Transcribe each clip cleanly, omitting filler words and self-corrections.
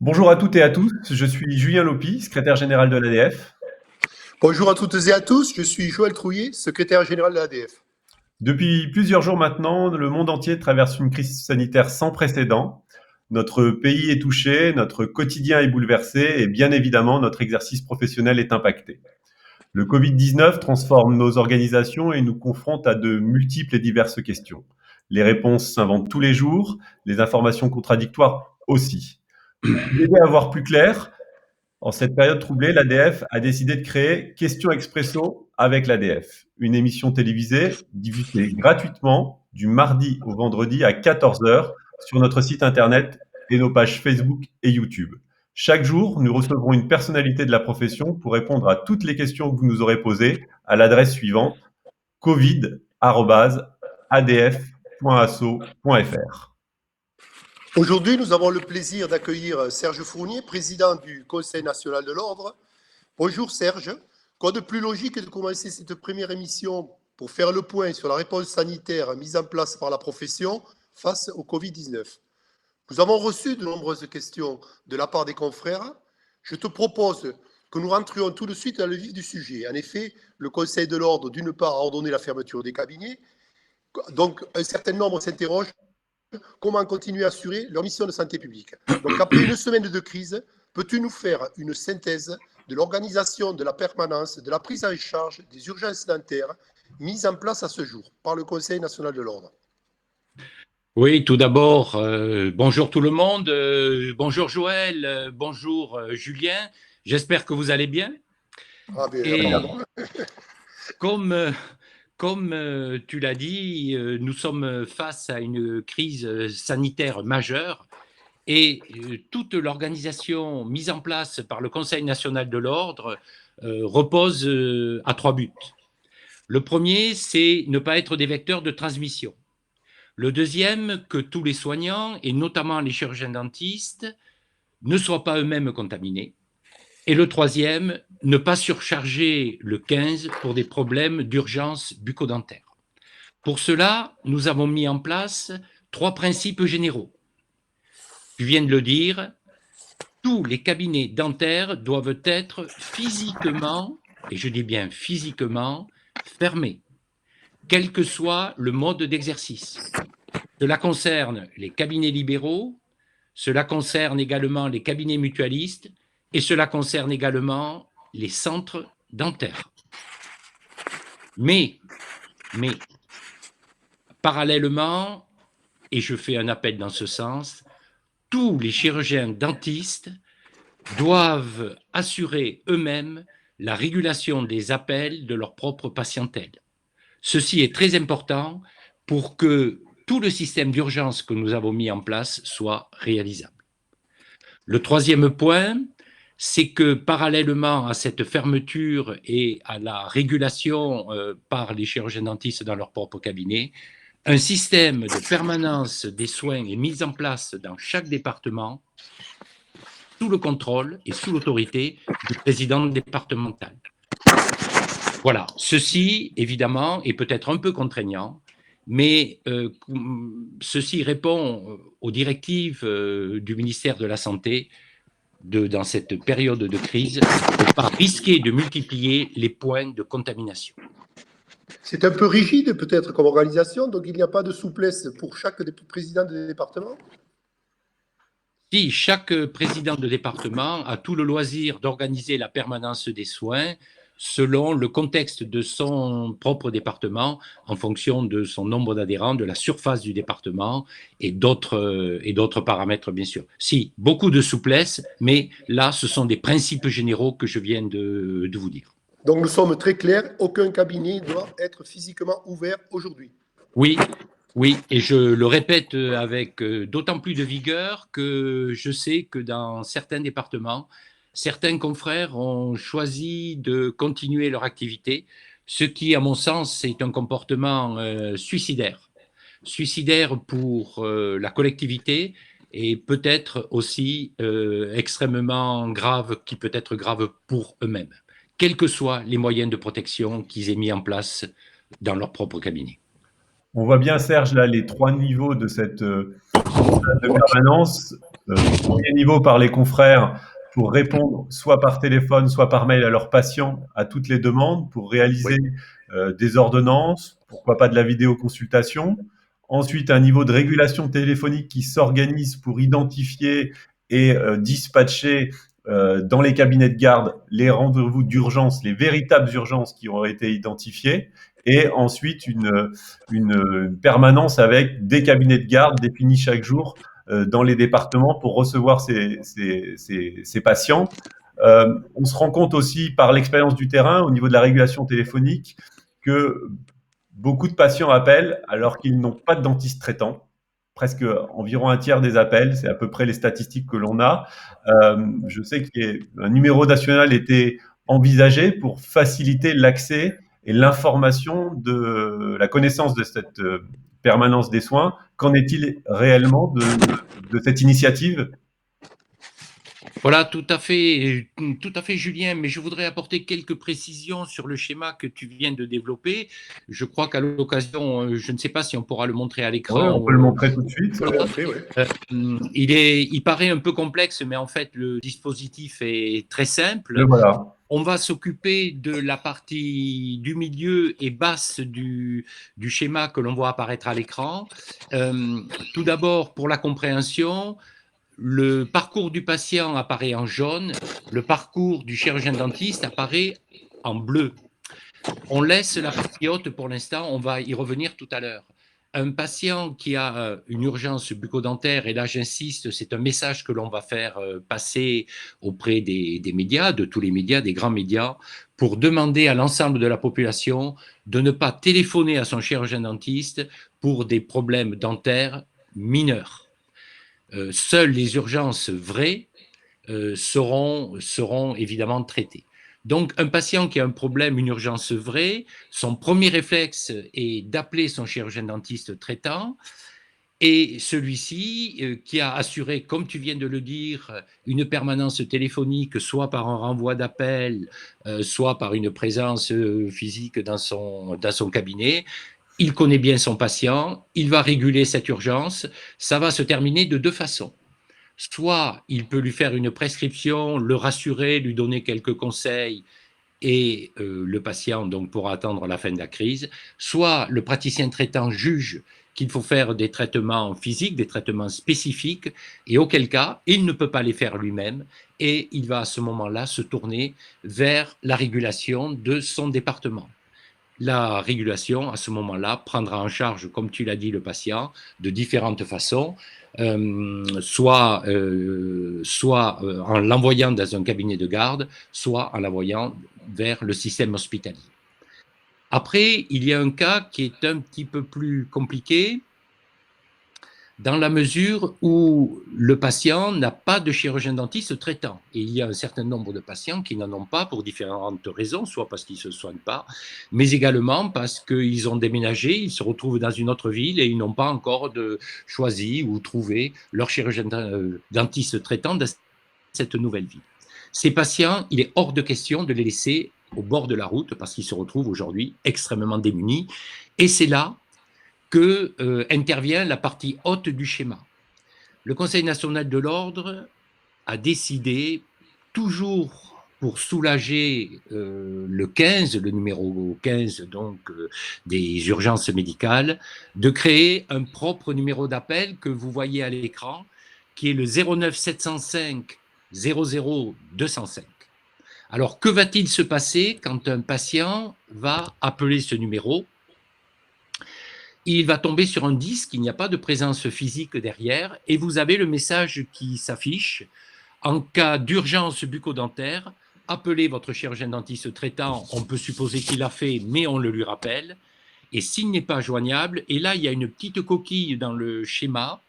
Bonjour à toutes et à tous, je suis Julien Lopi, secrétaire général de l'ADF. Bonjour à toutes et à tous, je suis Joël Trouillet, secrétaire général de l'ADF. Depuis plusieurs jours maintenant, le monde entier traverse une crise sanitaire sans précédent. Notre pays est touché, notre quotidien est bouleversé et bien évidemment notre exercice professionnel est impacté. Le Covid-19 transforme nos organisations et nous confronte à de multiples et diverses questions. Les réponses s'inventent tous les jours, les informations contradictoires aussi. Pour vous aider à voir plus clair, en cette période troublée, l'ADF a décidé de créer Question Expresso avec l'ADF, une émission télévisée diffusée gratuitement du mardi au vendredi à 14 heures sur notre site internet et nos pages Facebook et YouTube. Chaque jour, nous recevrons une personnalité de la profession pour répondre à toutes les questions que vous nous aurez posées à l'adresse suivante: covid@adf.asso.fr. Aujourd'hui, nous avons le plaisir d'accueillir Serge Fournier, président du Conseil national de l'Ordre. Bonjour Serge, quoi de plus logique que de commencer cette première émission pour faire le point sur la réponse sanitaire mise en place par la profession face au Covid-19. Nous avons reçu de nombreuses questions de la part des confrères. Je te propose que nous rentrions tout de suite dans le vif du sujet. En effet, le Conseil de l'Ordre, d'une part, a ordonné la fermeture des cabinets. Donc, un certain nombre s'interrogent comment continuer à assurer leur mission de santé publique. Donc, après une semaine de crise, peux-tu nous faire une synthèse de l'organisation de la permanence, de la prise en charge des urgences dentaires mises en place à ce jour par le Conseil national de l'Ordre? Oui, tout d'abord, bonjour tout le monde, bonjour Joël, bonjour Julien, j'espère que vous allez bien. Ah, bien, Et apparemment. comme tu l'as dit, nous sommes face à une crise sanitaire majeure et toute l'organisation mise en place par le Conseil national de l'Ordre repose à trois buts. Le premier, c'est ne pas être des vecteurs de transmission. Le deuxième, que tous les soignants, et notamment les chirurgiens dentistes, ne soient pas eux-mêmes contaminés. Et le troisième, ne pas surcharger le 15 pour des problèmes d'urgence bucco-dentaire. Pour cela, nous avons mis en place trois principes généraux. Tu viens de le dire, tous les cabinets dentaires doivent être physiquement, et je dis bien physiquement, fermés, quel que soit le mode d'exercice. Cela concerne les cabinets libéraux, cela concerne également les cabinets mutualistes et cela concerne également les centres dentaires. Mais parallèlement, et je fais un appel dans ce sens, tous les chirurgiens dentistes doivent assurer eux-mêmes la régulation des appels de leur propre patientèle. Ceci est très important pour que tout le système d'urgence que nous avons mis en place soit réalisable. Le troisième point, c'est que parallèlement à cette fermeture et à la régulation par les chirurgiens dentistes dans leur propre cabinet, un système de permanence des soins est mis en place dans chaque département sous le contrôle et sous l'autorité du président départemental. Voilà, ceci, évidemment, est peut-être un peu contraignant, mais ceci répond aux directives du ministère de la Santé dans cette période de crise, de ne pas risquer de multiplier les points de contamination. C'est un peu rigide peut-être comme organisation, donc il n'y a pas de souplesse pour chaque président de département? Si chaque président de département a tout le loisir d'organiser la permanence des soins selon le contexte de son propre département, en fonction de son nombre d'adhérents, de la surface du département et d'autres paramètres, bien sûr. Si, beaucoup de souplesse, mais là, ce sont des principes généraux que je viens de vous dire. Donc nous sommes très clairs, aucun cabinet doit être physiquement ouvert aujourd'hui. Oui, oui, et je le répète avec d'autant plus de vigueur que je sais que dans certains départements, certains confrères ont choisi de continuer leur activité, ce qui, à mon sens, est un comportement suicidaire. Suicidaire pour la collectivité et peut-être aussi extrêmement grave, qui peut être grave pour eux-mêmes, quels que soient les moyens de protection qu'ils aient mis en place dans leur propre cabinet. On voit bien, Serge, là, les trois niveaux de cette de permanence. premier niveau par les confrères pour répondre soit par téléphone, soit par mail à leurs patients à toutes les demandes, pour réaliser Oui. des ordonnances, pourquoi pas de la vidéoconsultation. Ensuite, un niveau de régulation téléphonique qui s'organise pour identifier et dispatcher dans les cabinets de garde les rendez-vous d'urgence, les véritables urgences qui ont été identifiées. Et ensuite, une permanence avec des cabinets de garde définis chaque jour dans les départements pour recevoir ces patients. On se rend compte aussi par l'expérience du terrain au niveau de la régulation téléphonique que beaucoup de patients appellent alors qu'ils n'ont pas de dentiste traitant. Presque environ un tiers des appels, c'est à peu près les statistiques que l'on a. Je sais qu'un numéro national était envisagé pour faciliter l'accès et l'information de la connaissance de cette permanence des soins. Qu'en est-il réellement de cette initiative? Voilà, tout à fait, Julien, mais je voudrais apporter quelques précisions sur le schéma que tu viens de développer. Je crois qu'à l'occasion, je ne sais pas si on pourra le montrer à Oui, on l'écran. peut le montrer tout de suite. On peut le montrer, oui. Il paraît un peu complexe, mais en fait, le dispositif est très Le simple. voilà. On va s'occuper de la partie du milieu et basse du schéma que l'on voit apparaître à l'écran. Tout d'abord, pour la compréhension, le parcours du patient apparaît en jaune, le parcours du chirurgien dentiste apparaît en bleu. On laisse la partie haute pour l'instant, on va y revenir tout à l'heure. Un patient qui a une urgence bucco-dentaire, et là j'insiste, c'est un message que l'on va faire passer auprès des médias, de tous les médias, des grands médias, pour demander à l'ensemble de la population de ne pas téléphoner à son chirurgien dentiste pour des problèmes dentaires mineurs. Seules les urgences vraies seront évidemment traitées. Donc, un patient qui a un problème, une urgence vraie, son premier réflexe est d'appeler son chirurgien dentiste traitant, et celui-ci, qui a assuré, comme tu viens de le dire, une permanence téléphonique, soit par un renvoi d'appel, soit par une présence physique dans son cabinet, il connaît bien son patient, il va réguler cette urgence. Ça va se terminer de deux façons. Soit il peut lui faire une prescription, le rassurer, lui donner quelques conseils, et le patient donc pourra attendre la fin de la crise. Soit le praticien traitant juge qu'il faut faire des traitements physiques, des traitements spécifiques, et auquel cas, il ne peut pas les faire lui-même, et il va à ce moment-là se tourner vers la régulation de son département. La régulation, à ce moment-là, prendra en charge, comme tu l'as dit, le patient de différentes façons, soit en l'envoyant dans un cabinet de garde, soit en l'envoyant vers le système hospitalier. Après, il y a un cas qui est un petit peu plus compliqué, dans la mesure où le patient n'a pas de chirurgien dentiste traitant. Et il y a un certain nombre de patients qui n'en ont pas pour différentes raisons, soit parce qu'ils ne se soignent pas, mais également parce qu'ils ont déménagé, ils se retrouvent dans une autre ville et ils n'ont pas encore choisi ou trouvé leur chirurgien dentiste traitant dans cette nouvelle ville. Ces patients, il est hors de question de les laisser au bord de la route parce qu'ils se retrouvent aujourd'hui extrêmement démunis. Et c'est là que intervient la partie haute du schéma. Le Conseil national de l'ordre a décidé, toujours pour soulager le 15, le numéro 15 donc des urgences médicales, de créer un propre numéro d'appel que vous voyez à l'écran, qui est le 09 705 00 205. Alors, que va-t-il se passer quand un patient va appeler ce numéro ? Il va tomber sur un disque, il n'y a pas de présence physique derrière, et vous avez le message qui s'affiche. En cas d'urgence bucco-dentaire, appelez votre chirurgien dentiste traitant, on peut supposer qu'il l'a fait, mais on le lui rappelle. Et s'il n'est pas joignable, et là il y a une petite coquille dans le schéma,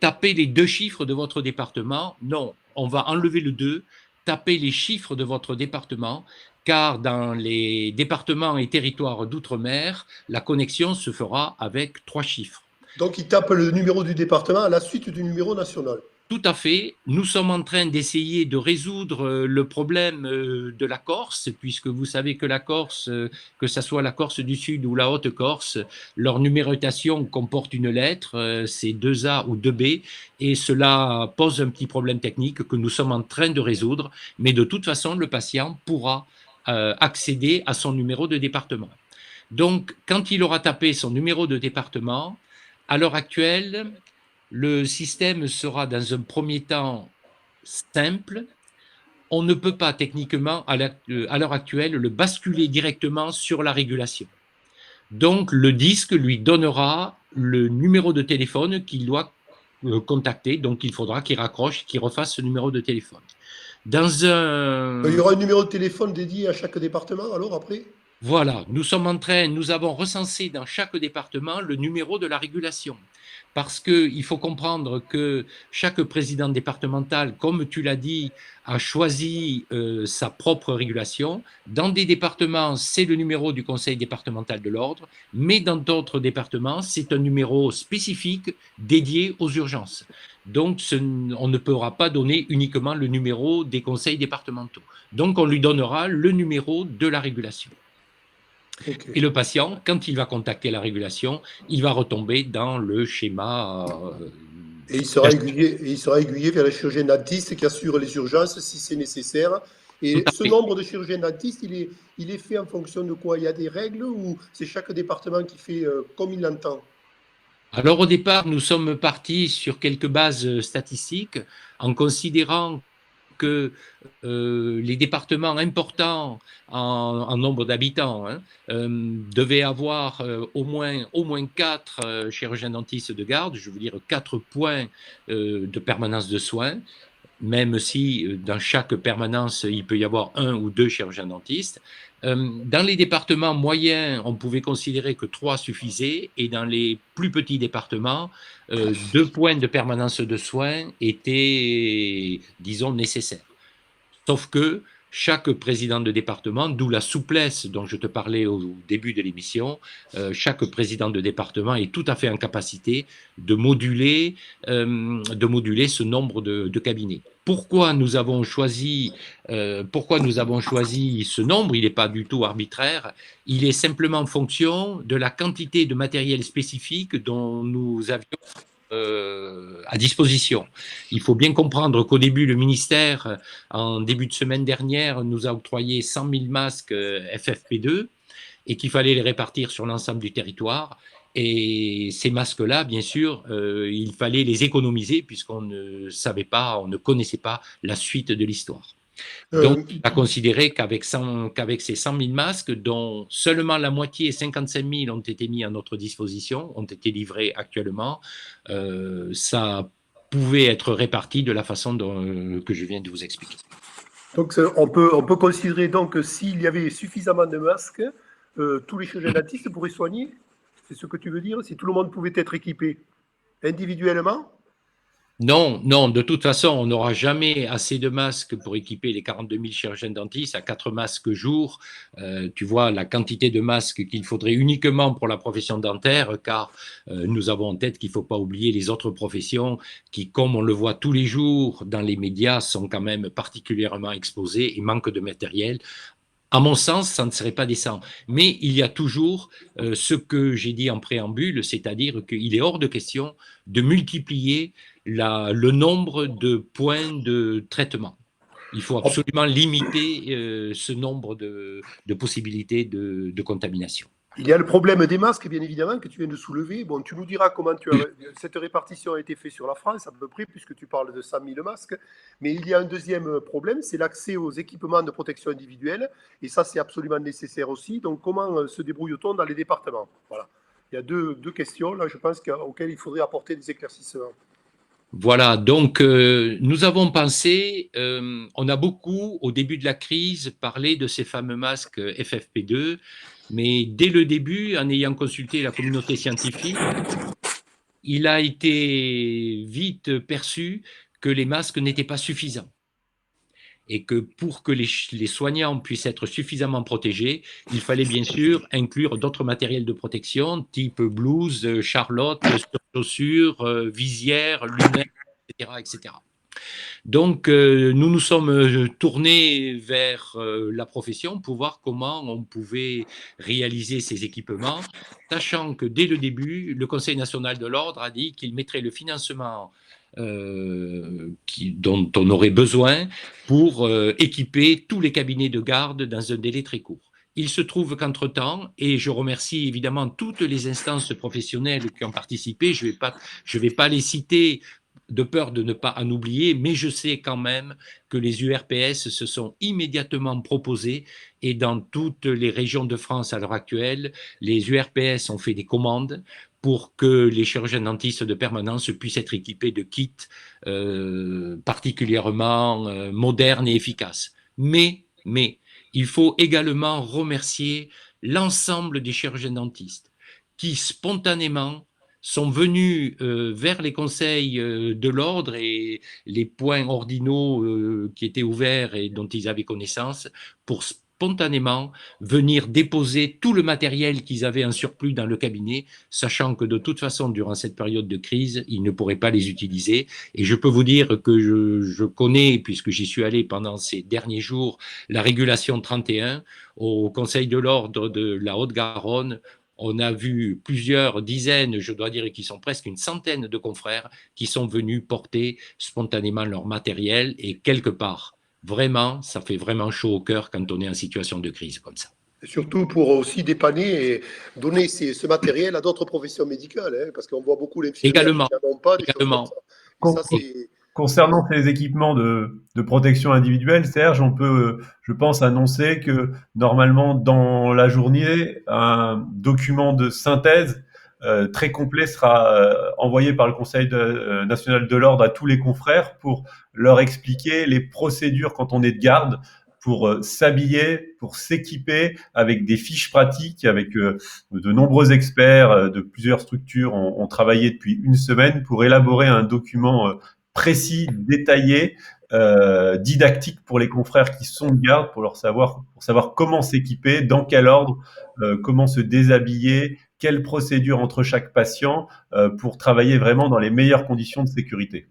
tapez les deux chiffres de votre département. Non, on va enlever le 2, tapez les chiffres de votre département, car dans les départements et territoires d'outre-mer, la connexion se fera avec 3 chiffres. Donc, il tape le numéro du département à la suite du numéro national. Tout à fait. Nous sommes en train d'essayer de résoudre le problème de la Corse, puisque vous savez que la Corse, que ce soit la Corse du Sud ou la Haute-Corse, leur numérotation comporte une lettre, c'est 2A ou 2B, et cela pose un petit problème technique que nous sommes en train de résoudre, mais de toute façon, le patient pourra accéder à son numéro de département. Donc, quand il aura tapé son numéro de département, à l'heure actuelle, le système sera dans un premier temps simple. On ne peut pas techniquement, à l'heure actuelle, le basculer directement sur la régulation. Donc, le disque lui donnera le numéro de téléphone qu'il doit contacter. Donc, il faudra qu'il raccroche, qu'il refasse ce numéro de téléphone. Dans un... Il y aura un numéro de téléphone dédié à chaque département, alors, après? Voilà, nous avons recensé dans chaque département le numéro de la régulation. Parce qu'il faut comprendre que chaque président départemental, comme tu l'as dit, a choisi sa propre régulation. Dans des départements, c'est le numéro du conseil départemental de l'ordre, mais dans d'autres départements, c'est un numéro spécifique dédié aux urgences. Donc, on ne pourra pas donner uniquement le numéro des conseils départementaux. Donc, on lui donnera le numéro de la régulation. Okay. Et le patient, quand il va contacter la régulation, il va retomber dans le schéma. Et il sera aiguillé vers les chirurgiens dentistes qui assurent les urgences si c'est nécessaire. Et ce nombre de chirurgiens dentistes, il est fait en fonction de quoi? Il y a des règles ou c'est chaque département qui fait comme il l'entend? Alors au départ, nous sommes partis sur quelques bases statistiques en considérant que les départements importants en nombre d'habitants devaient avoir au moins 4 chirurgiens dentistes de garde, je veux dire 4 points de permanence de soins, même si dans chaque permanence, il peut y avoir 1 ou 2 chirurgiens dentistes. Dans les départements moyens, on pouvait considérer que 3 suffisaient, et dans les plus petits départements, 2 points de permanence de soins étaient, disons, nécessaires. Sauf que chaque président de département, d'où la souplesse dont je te parlais au début de l'émission, chaque président de département est tout à fait en capacité de moduler ce nombre de cabinets. Pourquoi nous avons choisi ce nombre? Il n'est pas du tout arbitraire, il est simplement en fonction de la quantité de matériel spécifique dont nous avions à disposition. Il faut bien comprendre qu'au début, le ministère, en début de semaine dernière, nous a octroyé 100 000 masques FFP2 et qu'il fallait les répartir sur l'ensemble du territoire. Et ces masques-là, bien sûr, il fallait les économiser puisqu'on ne savait pas, on ne connaissait pas la suite de l'histoire. Donc, on a considéré qu'avec ces 100 000 masques, dont seulement la moitié, 55 000, ont été mis à notre disposition, ont été livrés actuellement, ça pouvait être réparti de la façon que je viens de vous expliquer. Donc, on peut considérer donc que s'il y avait suffisamment de masques, tous les chirurgiens dentistes pourraient soigner? C'est ce que tu veux dire? Si tout le monde pouvait être équipé individuellement? Non, non, de toute façon, on n'aura jamais assez de masques pour équiper les 42 000 chirurgiens dentistes à 4 masques jour. Tu vois la quantité de masques qu'il faudrait uniquement pour la profession dentaire, car nous avons en tête qu'il ne faut pas oublier les autres professions qui, comme on le voit tous les jours dans les médias, sont quand même particulièrement exposées et manquent de matériel. À mon sens, ça ne serait pas décent. Mais il y a toujours ce que j'ai dit en préambule, c'est-à-dire qu'il est hors de question de multiplier le nombre de points de traitement. Il faut absolument limiter ce nombre de possibilités de contamination. Il y a le problème des masques, bien évidemment, que tu viens de soulever. Bon, tu nous diras comment cette répartition a été faite sur la France, à peu près, puisque tu parles de 100 000 masques. Mais il y a un deuxième problème, c'est l'accès aux équipements de protection individuelle. Et ça, c'est absolument nécessaire aussi. Donc, comment se débrouille-t-on dans les départements? Voilà. Il y a deux questions, là, je pense, auxquelles il faudrait apporter des éclaircissements. Voilà, donc nous avons pensé, on a beaucoup, au début de la crise, parlé de ces fameux masques FFP2, mais dès le début, en ayant consulté la communauté scientifique, il a été vite perçu que les masques n'étaient pas suffisants. Et que pour que les soignants puissent être suffisamment protégés, il fallait bien sûr inclure d'autres matériels de protection, type blouse, charlotte, chaussures, visière, lunettes, etc., etc. Donc, nous nous sommes tournés vers la profession pour voir comment on pouvait réaliser ces équipements, sachant que dès le début, le Conseil national de l'ordre a dit qu'il mettrait le financement dont on aurait besoin pour équiper tous les cabinets de garde dans un délai très court. Il se trouve qu'entre-temps, et je remercie évidemment toutes les instances professionnelles qui ont participé, je ne vais pas les citer de peur de ne pas en oublier, mais je sais quand même que les URPS se sont immédiatement proposés et dans toutes les régions de France à l'heure actuelle, les URPS ont fait des commandes pour que les chirurgiens dentistes de permanence puissent être équipés de kits particulièrement modernes et efficaces. Mais il faut également remercier l'ensemble des chirurgiens dentistes qui spontanément sont venus vers les conseils de l'ordre et les points ordinaux qui étaient ouverts et dont ils avaient connaissance pour spontanément venir déposer tout le matériel qu'ils avaient en surplus dans le cabinet, sachant que de toute façon, durant cette période de crise, ils ne pourraient pas les utiliser. Et je peux vous dire que je connais, puisque j'y suis allé pendant ces derniers jours, la régulation 31 au Conseil de l'ordre de la Haute-Garonne. On a vu plusieurs dizaines, je dois dire, qui sont presque une centaine de confrères qui sont venus porter spontanément leur matériel et quelque part, vraiment, ça fait vraiment chaud au cœur quand on est en situation de crise comme ça. Et surtout pour aussi dépanner et donner ce matériel à d'autres professions médicales, hein, parce qu'on voit beaucoup l'infirmière qui n'en ont pas, des choses comme ça. Et ça, c'est... Concernant ces équipements de protection individuelle, Serge, on peut, je pense, annoncer que normalement, dans la journée, un document de synthèse très complet sera envoyé par le Conseil national de l'ordre à tous les confrères pour leur expliquer les procédures quand on est de garde, pour s'habiller, pour s'équiper avec des fiches pratiques, avec de nombreux experts de plusieurs structures ont travaillé depuis une semaine pour élaborer un document précis, détaillé, didactique pour les confrères qui sont de garde, pour savoir comment s'équiper, dans quel ordre, comment se déshabiller, quelle procédure entre chaque patient, pour travailler vraiment dans les meilleures conditions de sécurité.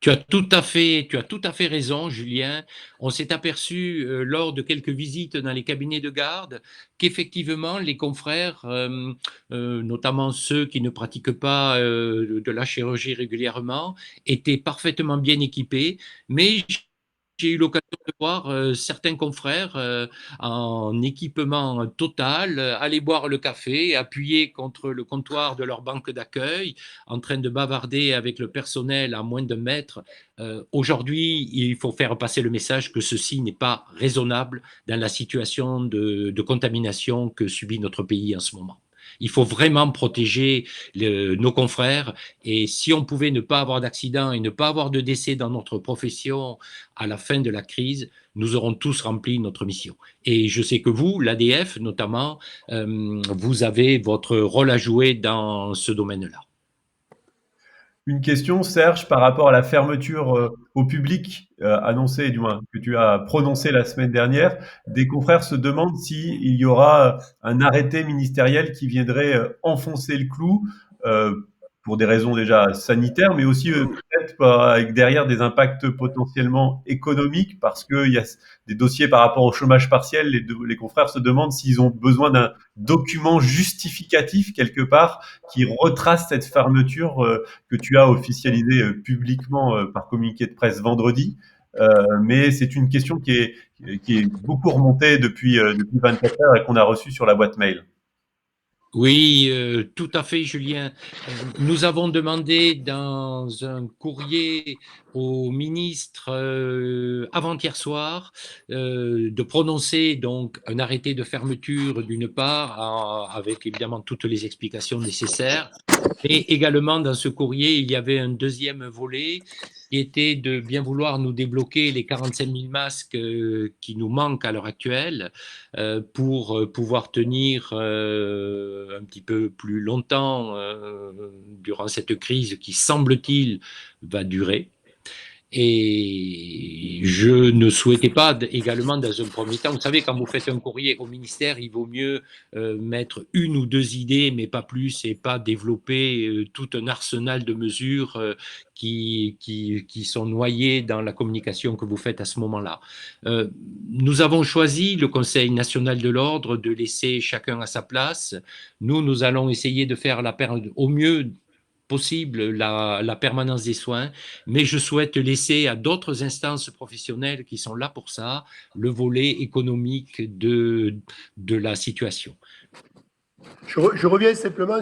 Tu as tout à fait raison, Julien. On s'est aperçu lors de quelques visites dans les cabinets de garde qu'effectivement les confrères, notamment ceux qui ne pratiquent pas de la chirurgie régulièrement, étaient parfaitement bien équipés, mais j'ai eu l'occasion de voir certains confrères en équipement total aller boire le café, appuyés contre le comptoir de leur banque d'accueil, en train de bavarder avec le personnel à moins d'un mètre. Aujourd'hui, il faut faire passer le message que ceci n'est pas raisonnable dans la situation de contamination que subit notre pays en ce moment. Il faut vraiment protéger nos confrères et si on pouvait ne pas avoir d'accident et ne pas avoir de décès dans notre profession à la fin de la crise, nous aurons tous rempli notre mission. Et je sais que vous, l'ADF notamment, vous avez votre rôle à jouer dans ce domaine-là. Une question, Serge, par rapport à la fermeture au public annoncée, du moins que tu as prononcée la semaine dernière. Des confrères se demandent s'il y aura un arrêté ministériel qui viendrait enfoncer le clou pour des raisons déjà sanitaires, mais aussi peut-être avec derrière des impacts potentiellement économiques, parce qu'il y a des dossiers par rapport au chômage partiel. Les confrères se demandent s'ils ont besoin d'un document justificatif quelque part qui retrace cette fermeture que tu as officialisé publiquement par communiqué de presse vendredi. Mais c'est une question qui est beaucoup remontée depuis 24 heures et qu'on a reçue sur la boîte mail. Oui, tout à fait, Julien. Nous avons demandé dans un courrier au ministre avant-hier soir de prononcer donc un arrêté de fermeture d'une part, avec évidemment toutes les explications nécessaires. Et également dans ce courrier, il y avait un deuxième volet qui était de bien vouloir nous débloquer les 45 000 masques qui nous manquent à l'heure actuelle pour pouvoir tenir un petit peu plus longtemps durant cette crise qui, semble-t-il, va durer. Et je ne souhaitais pas également, dans un premier temps, vous savez, quand vous faites un courrier au ministère, il vaut mieux mettre une ou deux idées, mais pas plus, et pas développer tout un arsenal de mesures qui sont noyées dans la communication que vous faites à ce moment-là. Nous avons choisi, le Conseil national de l'ordre, de laisser chacun à sa place. Nous allons essayer de faire au mieux possible la permanence des soins, mais je souhaite laisser à d'autres instances professionnelles qui sont là pour ça, le volet économique de la situation. Je reviens simplement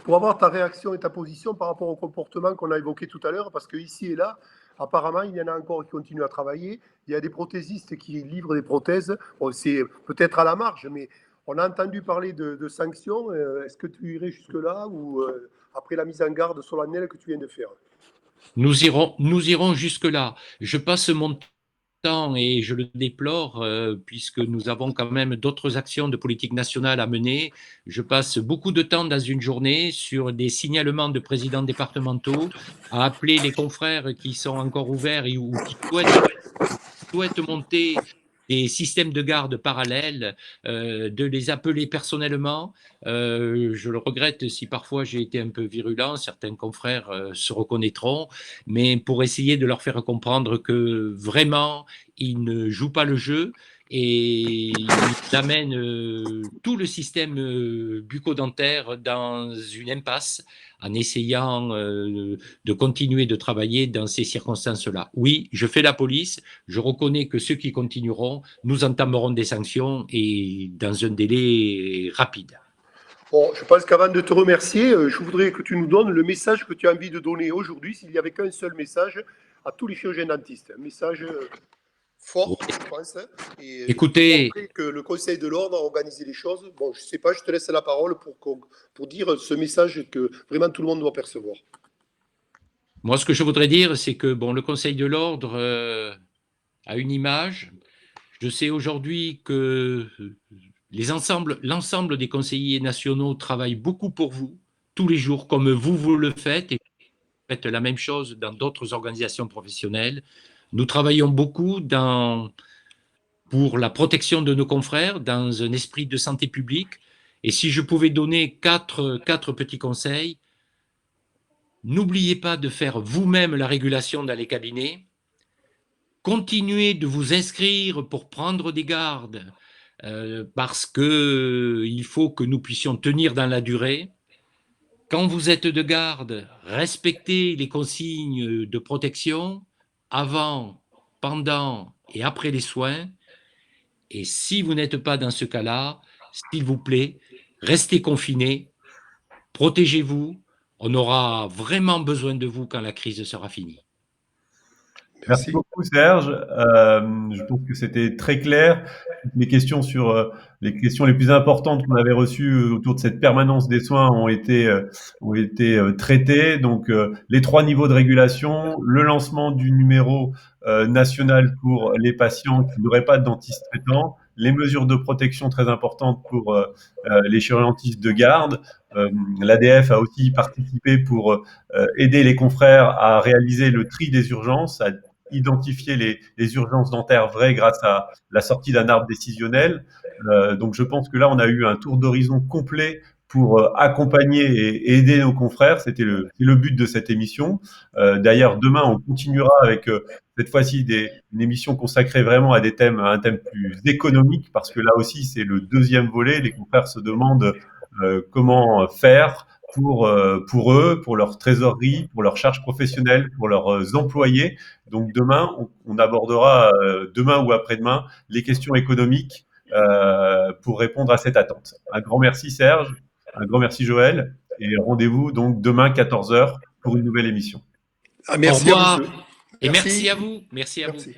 pour avoir ta réaction et ta position par rapport au comportement qu'on a évoqué tout à l'heure, parce qu'ici et là, apparemment, il y en a encore qui continuent à travailler. Il y a des prothésistes qui livrent des prothèses. Bon, c'est peut-être à la marge, mais on a entendu parler de sanctions. Est-ce que tu irais jusque-là ou après la mise en garde solennelle que tu viens de faire? Nous irons jusque-là. Je passe mon temps et je le déplore puisque nous avons quand même d'autres actions de politique nationale à mener. Je passe beaucoup de temps dans une journée sur des signalements de présidents départementaux à appeler les confrères qui sont encore ouverts ou qui souhaitent monter des systèmes de garde parallèles, de les appeler personnellement. Je le regrette si parfois j'ai été un peu virulent, certains confrères se reconnaîtront, mais pour essayer de leur faire comprendre que vraiment, ils ne jouent pas le jeu et ils amènent tout le système bucco-dentaire dans une impasse en essayant de continuer de travailler dans ces circonstances-là. Oui, je fais la police, je reconnais que ceux qui continueront, nous entamerons des sanctions et dans un délai rapide. Bon, je pense qu'avant de te remercier, je voudrais que tu nous donnes le message que tu as envie de donner aujourd'hui, s'il n'y avait qu'un seul message à tous les chirurgiens dentistes. Un message fort, Oui. je pense, et Écoutez, que le Conseil de l'ordre a organisé les choses. Bon, je ne sais pas, je te laisse la parole pour dire ce message que vraiment tout le monde doit percevoir. moi ce que je voudrais dire, c'est que bon, le Conseil de l'ordre a une image. Je sais aujourd'hui que l'ensemble des conseillers nationaux travaillent beaucoup pour vous, tous les jours, comme vous le faites, et vous faites la même chose dans d'autres organisations professionnelles. Nous travaillons beaucoup pour la protection de nos confrères dans un esprit de santé publique. Et si je pouvais donner quatre petits conseils, n'oubliez pas de faire vous-même la régulation dans les cabinets. Continuez de vous inscrire pour prendre des gardes parce qu'il faut que nous puissions tenir dans la durée. Quand vous êtes de garde, respectez les consignes de protection avant, pendant et après les soins. Et si vous n'êtes pas dans ce cas-là, s'il vous plaît, restez confinés, protégez-vous. On aura vraiment besoin de vous quand la crise sera finie. Merci Merci. beaucoup Serge. Je pense que c'était très clair. Les questions sur les questions les plus importantes qu'on avait reçues autour de cette permanence des soins ont été traitées. Donc les 3 niveaux de régulation, le lancement du numéro national pour les patients qui n'auraient pas de dentiste traitant, les mesures de protection très importantes pour les chirurgiens-dentistes de garde. L'ADF a aussi participé pour aider les confrères à réaliser le tri des urgences, à identifier les urgences dentaires vraies grâce à la sortie d'un arbre décisionnel. Donc je pense que là, on a eu un tour d'horizon complet pour accompagner et aider nos confrères. C'était le but de cette émission. D'ailleurs, demain, on continuera avec cette fois-ci une émission consacrée vraiment à un thème plus économique, parce que là aussi, c'est le deuxième volet. Les confrères se demandent comment faire pour eux, pour leur trésorerie, pour leurs charges professionnelles, pour leurs employés. Donc demain, on abordera demain ou après-demain les questions économiques pour répondre à cette attente. Un grand merci Serge, un grand merci Joël, et rendez-vous donc demain 14 h pour une nouvelle émission. Ah, Au merci à vous revoir deux. et Merci. merci à vous. Merci à vous. Merci.